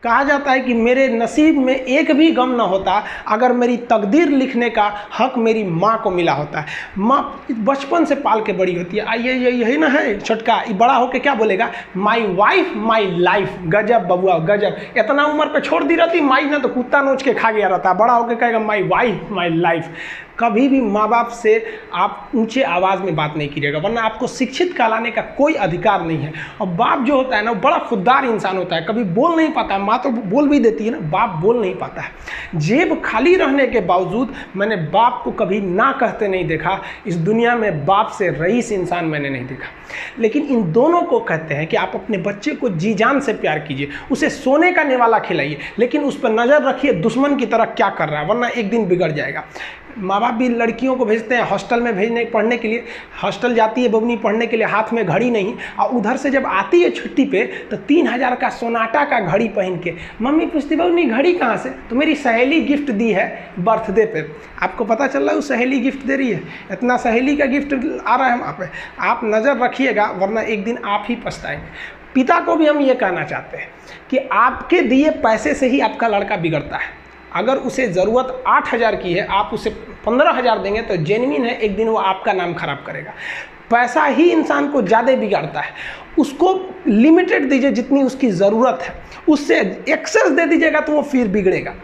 कहा जाता है कि मेरे नसीब में एक भी गम ना होता अगर मेरी तकदीर लिखने का हक मेरी माँ को मिला होता है। माँ बचपन से पाल के बड़ी होती है। आइए यही ना है छोटका, ये बड़ा होके क्या बोलेगा, माई वाइफ माई लाइफ। गजब बबुआ गजब, इतना उम्र पे छोड़ दी रहती माई ना तो कुत्ता नोच के खा गया रहता, बड़ा होके कहेगा माई वाइफ माई लाइफ। कभी भी माँ बाप से आप ऊंचे आवाज़ में बात नहीं कीजिएगा, वरना आपको शिक्षित कहलाने का कोई अधिकार नहीं है। और बाप जो होता है ना, बड़ा खुददार इंसान होता है, कभी बोल नहीं पाता है। माँ तो बोल भी देती है ना, बाप बोल नहीं पाता है। जेब खाली रहने के बावजूद मैंने बाप को कभी ना कहते नहीं देखा। इस दुनिया में बाप से रईस इंसान मैंने नहीं देखा। लेकिन इन दोनों को कहते हैं कि आप अपने बच्चे को जी जान से प्यार कीजिए, उसे सोने का निवाला खिलाइए, लेकिन उस पर नज़र रखिए दुश्मन की तरह क्या कर रहा है, वरना एक दिन बिगड़ जाएगा। माँ बाप भी लड़कियों को भेजते हैं हॉस्टल में पढ़ने के लिए। हॉस्टल जाती है बबनी पढ़ने के लिए, हाथ में घड़ी नहीं, और उधर से जब आती है छुट्टी पे तो 3000 का सोनाटा का घड़ी पहन के मम्मी पूछती बबनी घड़ी कहाँ से, तो मेरी सहेली गिफ्ट दी है बर्थडे पे। आपको पता चल रहा है वो सहेली गिफ्ट दे रही है, इतना सहेली का गिफ्ट आ रहा है वहाँ पे। आप नज़र रखिएगा, वरना एक दिन आप ही पछताएंगे। पिता को भी हम ये कहना चाहते हैं कि आपके दिए पैसे से ही आपका लड़का बिगड़ता है। अगर उसे ज़रूरत 8000 की है, आप उसे 15000 देंगे तो जेन्युइन है, एक दिन वो आपका नाम खराब करेगा। पैसा ही इंसान को ज़्यादा बिगाड़ता है। उसको लिमिटेड दीजिए जितनी उसकी ज़रूरत है, उससे एक्सेस दे दीजिएगा तो वो फिर बिगड़ेगा।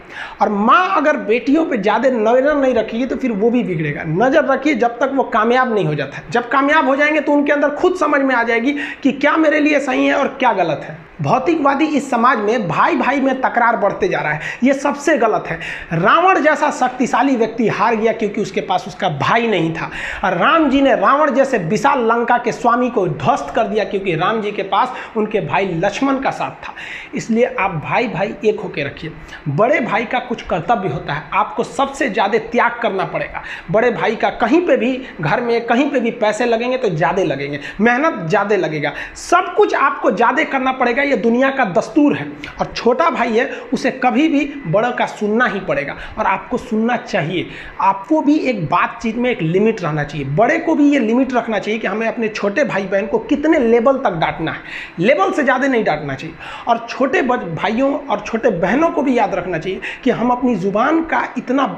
और माँ अगर बेटियों पे ज़्यादा नज़र नहीं रखेगी तो फिर वो भी बिगड़ेगा। नज़र रखिए जब तक वो कामयाब नहीं हो जाता है। जब कामयाब हो जाएंगे तो उनके अंदर खुद समझ में आ जाएगी कि क्या मेरे लिए सही है और क्या गलत है। भौतिकवादी इस समाज में भाई भाई में तकरार बढ़ते जा रहा है, ये सबसे गलत है। रावण जैसा शक्तिशाली व्यक्ति हार गया क्योंकि उसके पास उसका भाई नहीं था, और राम जी ने रावण जैसे विशाल लंका के स्वामी को ध्वस्त कर दिया क्योंकि राम जी के पास उनके भाई लक्ष्मण का साथ था। इसलिए आप भाई भाई एक होकर रखिए। बड़े भाई का कुछ कर्तव्य होता है, आपको सबसे ज़्यादा त्याग करना पड़ेगा। बड़े भाई का कहीं पे भी, घर में कहीं पे भी पैसे लगेंगे तो ज़्यादा लगेंगे, मेहनत ज़्यादा लगेगा, सब कुछ आपको ज़्यादा करना पड़ेगा। ये दुनिया का दस्तूर है। और छोटा भाई है, उसे कभी भी बड़ों का सुनना ही पड़ेगा, और आपको सुनना चाहिए। आपको भी एक बातचीत में एक लिमिट रहना चाहिए। बड़े को भी ये लिमिट रखना चाहिए कि हमें अपने छोटे भाई बहन को कितने लेवल तक डांटना है, लेवल से ज़्यादा नहीं डांटना चाहिए। और छोटे भाइयों और छोटे बहनों को भी याद रखना चाहिए कि हम अपनी ज़ुबान का इतना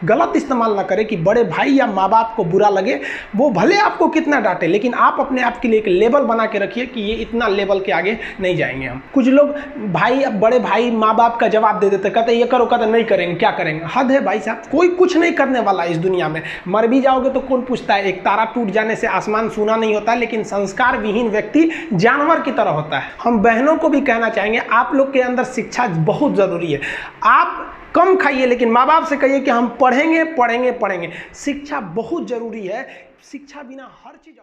गलत इस्तेमाल ना करें कि बड़े भाई या माँ बाप को बुरा लगे। वो भले आपको कितना डांटे, लेकिन आप अपने आप के लिए एक लेवल बना के रखिए कि ये इतना लेवल के आगे नहीं जाएंगे हम। कुछ लोग भाई, अब बड़े भाई माँ बाप का जवाब दे देते, कहते ये करो, कहते नहीं करेंगे, क्या करेंगे। हद है भाई साहब, कोई कुछ नहीं करने वाला इस दुनिया में। मर भी जाओगे तो कौन पूछता है। एक तारा टूट जाने से आसमान सूना नहीं होता, लेकिन संस्कार विहीन व्यक्ति जानवर की तरह होता है। हम बहनों को भी कहना चाहेंगे, आप लोग के अंदर शिक्षा बहुत ज़रूरी है। आप कम खाइए, लेकिन माँ बाप से कहिए कि हम पढ़ेंगे पढ़ेंगे पढ़ेंगे। शिक्षा बहुत जरूरी है, शिक्षा बिना हर चीज़